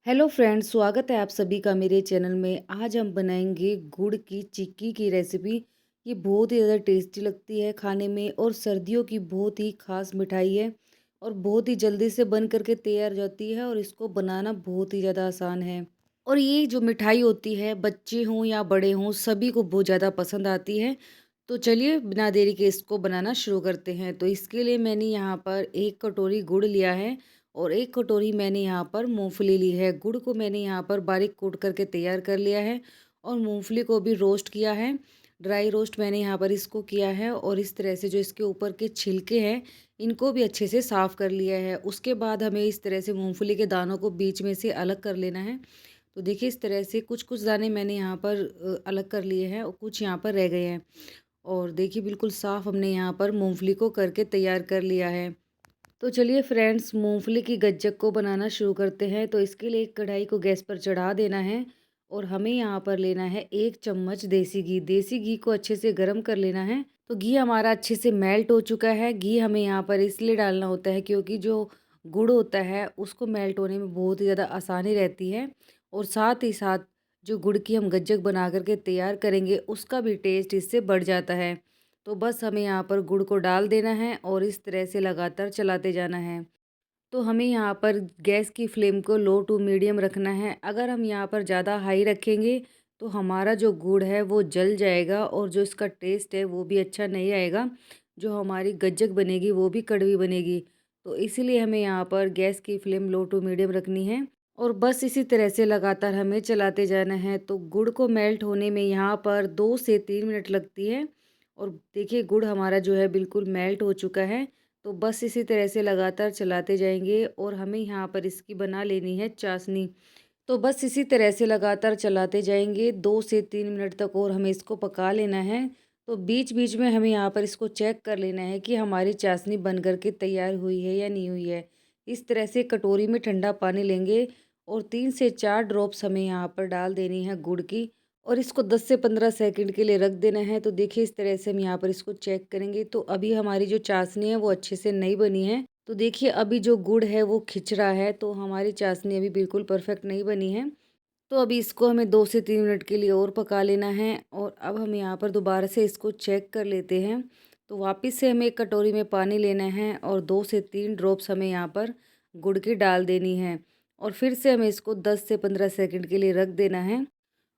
Hello friends, स्वागत है आप सभी का मेरे चैनल में। आज हम बनाएंगे गुड़ की चिक्की की रेसिपी। ये बहुत ही ज़्यादा टेस्टी लगती है खाने में और सर्दियों की बहुत ही खास मिठाई है और बहुत ही जल्दी से बन करके तैयार हो जाती है और इसको बनाना बहुत ही ज़्यादा आसान है। और ये जो मिठाई होती है बच्चे हों या बड़े हों सभी को बहुत ज़्यादा पसंद आती है। तो चलिए बिना देरी के इसको बनाना शुरू करते हैं। तो इसके लिए मैंने यहाँ पर 1 कटोरी गुड़ लिया है और 1 कटोरी मैंने यहाँ पर मूंगफली ली है। गुड़ को मैंने यहाँ पर बारीक कूट करके तैयार कर लिया है और मूंगफली को भी रोस्ट किया है। ड्राई रोस्ट मैंने यहाँ पर इसको किया है और इस तरह से जो इसके ऊपर के छिलके हैं इनको भी अच्छे से साफ़ कर लिया है। उसके बाद हमें इस तरह से मूंगफली के दानों को बीच में से अलग कर लेना है। तो देखिए इस तरह से कुछ कुछ दाने मैंने यहाँ पर अलग कर लिए हैं और कुछ यहाँ पर रह गए हैं। और देखिए बिल्कुल साफ़ हमने यहाँ पर मूंगफली को करके तैयार कर लिया है। तो चलिए फ्रेंड्स, मूंगफली की गज्जक को बनाना शुरू करते हैं। तो इसके लिए एक कढ़ाई को गैस पर चढ़ा देना है और हमें यहाँ पर लेना है 1 चम्मच देसी घी। देसी घी को अच्छे से गर्म कर लेना है। तो घी हमारा अच्छे से मेल्ट हो चुका है। घी हमें यहाँ पर इसलिए डालना होता है क्योंकि जो गुड़ होता है उसको मेल्ट होने में बहुत ही ज़्यादा आसानी रहती है और साथ ही साथ जो गुड़ की हम गज्जक बना करके तैयार करेंगे उसका भी टेस्ट इससे बढ़ जाता है। तो बस हमें यहाँ पर गुड़ को डाल देना है और इस तरह से लगातार चलाते जाना है। तो हमें यहाँ पर गैस की फ्लेम को लो टू मीडियम रखना है। अगर हम यहाँ पर ज़्यादा हाई रखेंगे तो हमारा जो गुड़ है वो जल जाएगा और जो इसका टेस्ट है वो भी अच्छा नहीं आएगा। जो हमारी गज्जक बनेगी वो भी कड़वी बनेगी। तो इसीलिए हमें यहाँ पर गैस की फ्लेम लो टू मीडियम रखनी है और बस इसी तरह से लगातार हमें चलाते जाना है। तो गुड़ को मेल्ट होने में यहाँ पर 2 से 3 मिनट लगती है और देखिए गुड़ हमारा जो है बिल्कुल मेल्ट हो चुका है। तो बस इसी तरह से लगातार चलाते जाएंगे और हमें यहाँ पर इसकी बना लेनी है चाशनी। तो बस इसी तरह से लगातार चलाते जाएंगे 2 से 3 मिनट तक और हमें इसको पका लेना है। तो बीच बीच में हमें यहाँ पर इसको चेक कर लेना है कि हमारी चाशनी बन करके तैयार हुई है या नहीं हुई है। इस तरह से कटोरी में ठंडा पानी लेंगे और 3 से 4 ड्रॉप्स हमें यहाँ पर डाल देनी है गुड़ की और इसको 10 से 15 सेकंड के लिए रख देना है। तो देखिए इस तरह से हम यहाँ पर इसको चेक करेंगे तो अभी हमारी जो चाशनी है वो अच्छे से नहीं बनी है। तो देखिए अभी जो गुड़ है वो खिंच रहा है तो हमारी चाशनी अभी बिल्कुल परफेक्ट नहीं बनी है। तो अभी इसको हमें 2 से 3 मिनट के लिए और पका लेना है और अब हम यहाँ पर दोबारा से इसको चेक कर लेते हैं। तो वापस से हमें एक कटोरी में पानी लेना है और 2 से 3 ड्रॉप्स हमें यहाँ पर गुड़ की डाल देनी है और फिर से हमें इसको 10 से 15 सेकंड के लिए रख देना है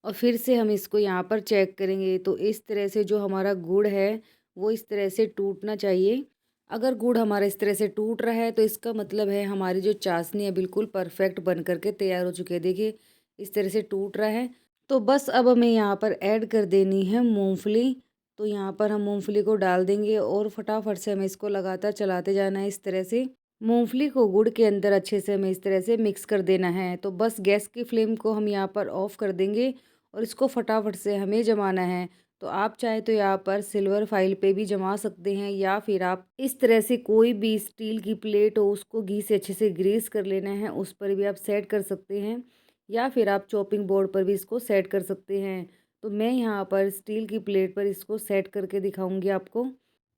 और फिर से हम इसको यहाँ पर चेक करेंगे। तो इस तरह से जो हमारा गुड़ है वो इस तरह से टूटना चाहिए। अगर गुड़ हमारा इस तरह से टूट रहा है तो इसका मतलब है हमारी जो चाशनी है बिल्कुल परफेक्ट बन करके तैयार हो चुकी है। देखिए इस तरह से टूट रहा है। तो बस अब हमें यहाँ पर ऐड कर देनी है मूंगफली। तो यहाँ पर हम मूंगफली को डाल देंगे और फटाफट से हमें इसको लगातार चलाते जाना है। इस तरह से मूंगफली को गुड़ के अंदर अच्छे से हमें इस तरह से मिक्स कर देना है। तो बस गैस की फ्लेम को हम यहाँ पर ऑफ कर देंगे और इसको फटाफट से हमें जमाना है। तो आप चाहे तो यहाँ पर सिल्वर फाइल पे भी जमा सकते हैं या फिर आप इस तरह से कोई भी स्टील की प्लेट हो उसको घी से अच्छे से ग्रीस कर लेना है, उस पर भी आप सेट कर सकते हैं या फिर आप चॉपिंग बोर्ड पर भी इसको सेट कर सकते हैं। तो मैं यहाँ पर स्टील की प्लेट पर इसको सेट करके दिखाऊंगी आपको।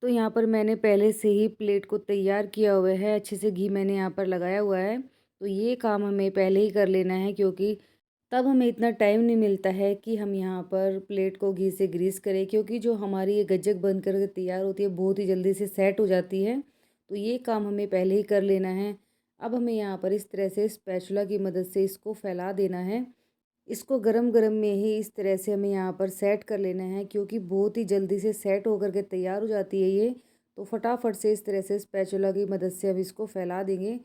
तो यहाँ पर मैंने पहले से ही प्लेट को तैयार किया हुआ है, अच्छे से घी मैंने यहाँ पर लगाया हुआ है। तो ये काम हमें पहले ही कर लेना है क्योंकि तब हमें इतना टाइम नहीं मिलता है कि हम यहाँ पर प्लेट को घी से ग्रीस करें, क्योंकि जो हमारी ये गज्जक बन कर के तैयार होती है बहुत ही जल्दी से सेट हो जाती है। तो ये काम हमें पहले ही कर लेना है। अब हमें यहाँ पर इस तरह से स्पैचुला की मदद से इसको फैला देना है। इसको गरम गरम में ही इस तरह से हमें यहाँ पर सेट कर लेना है क्योंकि बहुत ही जल्दी से सेट होकर के तैयार हो जाती है ये। तो फटाफट से इस तरह से स्पैचुला की मदद से हम इसको फैला देंगे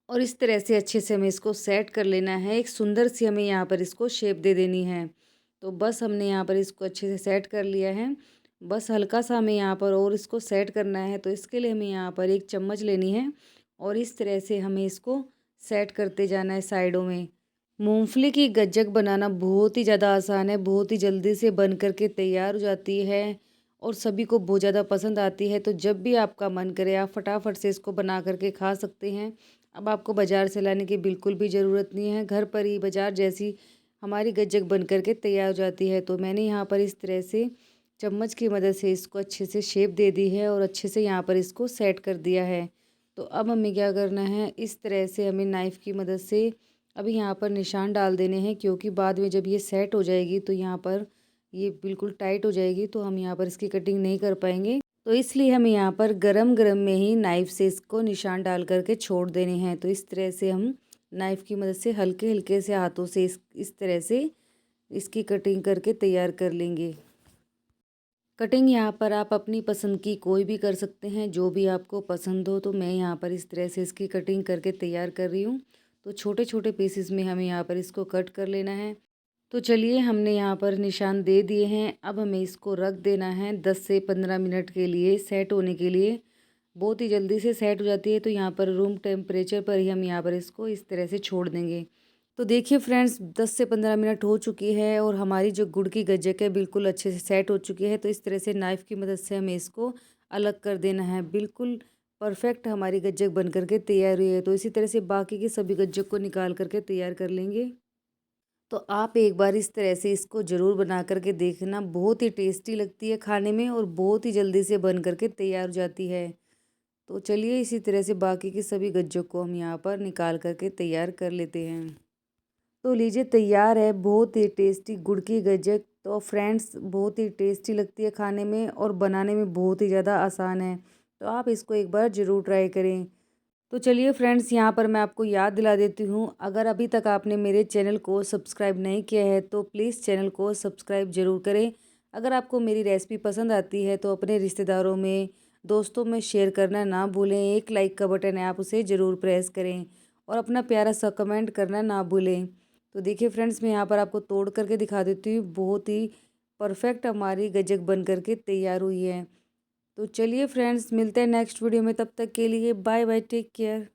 और इस तरह से अच्छे से हमें इसको सेट कर लेना है। एक सुंदर सी हमें यहाँ पर इसको शेप दे देनी है। तो बस हमने यहाँ पर इसको अच्छे से सेट कर लिया है। बस हल्का सा हमें यहाँ पर और इसको सेट करना है। तो इसके लिए हमें यहाँ पर 1 चम्मच लेनी है और इस तरह से हमें इसको सेट करते जाना है साइडों में। मूंगफली की गज्जक बनाना बहुत ही ज़्यादा आसान है, बहुत ही जल्दी से बन कर के तैयार हो जाती है और सभी को बहुत ज़्यादा पसंद आती है। तो जब भी आपका मन करे आप फटाफट से इसको बना करके खा सकते हैं। अब आपको बाज़ार से लाने की बिल्कुल भी ज़रूरत नहीं है, घर पर ही बाज़ार जैसी हमारी गज्जक बन कर के तैयार हो जाती है। तो मैंने यहाँ पर इस तरह से चम्मच की मदद से इसको अच्छे से शेप दे दी है और अच्छे से यहाँ पर इसको सेट कर दिया है। तो अब हमें क्या करना है, इस तरह से हमें नाइफ़ की मदद से अभी यहाँ पर निशान डाल देने हैं, क्योंकि बाद में जब ये सेट हो जाएगी तो यहाँ पर ये बिल्कुल टाइट हो जाएगी, तो हम यहाँ पर इसकी कटिंग नहीं कर पाएंगे। तो इसलिए हमें यहाँ पर गरम गरम में ही नाइफ़ से इसको निशान डाल करके छोड़ देने हैं। तो इस तरह से हम नाइफ़ की मदद से हल्के हल्के से हाथों से इस तरह से इसकी कटिंग करके तैयार कर लेंगे। कटिंग यहाँ पर आप अपनी पसंद की कोई भी कर सकते हैं, जो भी आपको पसंद हो। तो मैं यहाँ पर इस तरह से इसकी कटिंग करके तैयार कर रही हूँ। तो छोटे छोटे पीसेस में हमें यहाँ पर इसको कट कर लेना है। तो चलिए, हमने यहाँ पर निशान दे दिए हैं। अब हमें इसको रख देना है 10 से 15 मिनट के लिए सेट होने के लिए। बहुत ही जल्दी से सेट हो जाती है। तो यहाँ पर रूम टेम्परेचर पर ही हम यहाँ पर इसको इस तरह से छोड़ देंगे। तो देखिए फ्रेंड्स, 10 से 15 मिनट हो चुकी है और हमारी जो गुड़ की गज्जक है बिल्कुल अच्छे से सेट हो चुकी है। तो इस तरह से नाइफ़ की मदद से हमें इसको अलग कर देना है। बिल्कुल परफेक्ट हमारी गज्जक बन करके तैयार हुई है। तो इसी तरह से बाकी की सभी गज्जक को निकाल करके तैयार कर लेंगे। तो आप एक बार इस तरह से इसको ज़रूर बना करके देखना। बहुत ही टेस्टी लगती है खाने में और बहुत ही जल्दी से बन करके तैयार हो जाती है। तो चलिए, इसी तरह से बाकी की सभी गज्जक को हम यहाँ पर निकाल करके तैयार कर लेते हैं। तो लीजिए, तैयार है बहुत ही टेस्टी गुड़ की गज्जक। तो फ्रेंड्स, बहुत ही टेस्टी लगती है खाने में और बनाने में बहुत ही ज़्यादा आसान है। तो आप इसको एक बार ज़रूर ट्राई करें। तो चलिए फ्रेंड्स, यहाँ पर मैं आपको याद दिला देती हूँ, अगर अभी तक आपने मेरे चैनल को सब्सक्राइब नहीं किया है तो प्लीज़ चैनल को सब्सक्राइब ज़रूर करें। अगर आपको मेरी रेसिपी पसंद आती है तो अपने रिश्तेदारों में, दोस्तों में शेयर करना ना भूलें। एक लाइक का बटन है, आप उसे ज़रूर प्रेस करें और अपना प्यारा सा कमेंट करना ना भूलें। तो देखिए फ्रेंड्स, मैं यहाँ पर आपको तोड़ करके दिखा देती हूँ। बहुत ही परफेक्ट हमारी गज्जक बन करके तैयार हुई है। तो चलिए फ्रेंड्स, मिलते हैं नेक्स्ट वीडियो में। तब तक के लिए बाय बाय, टेक केयर।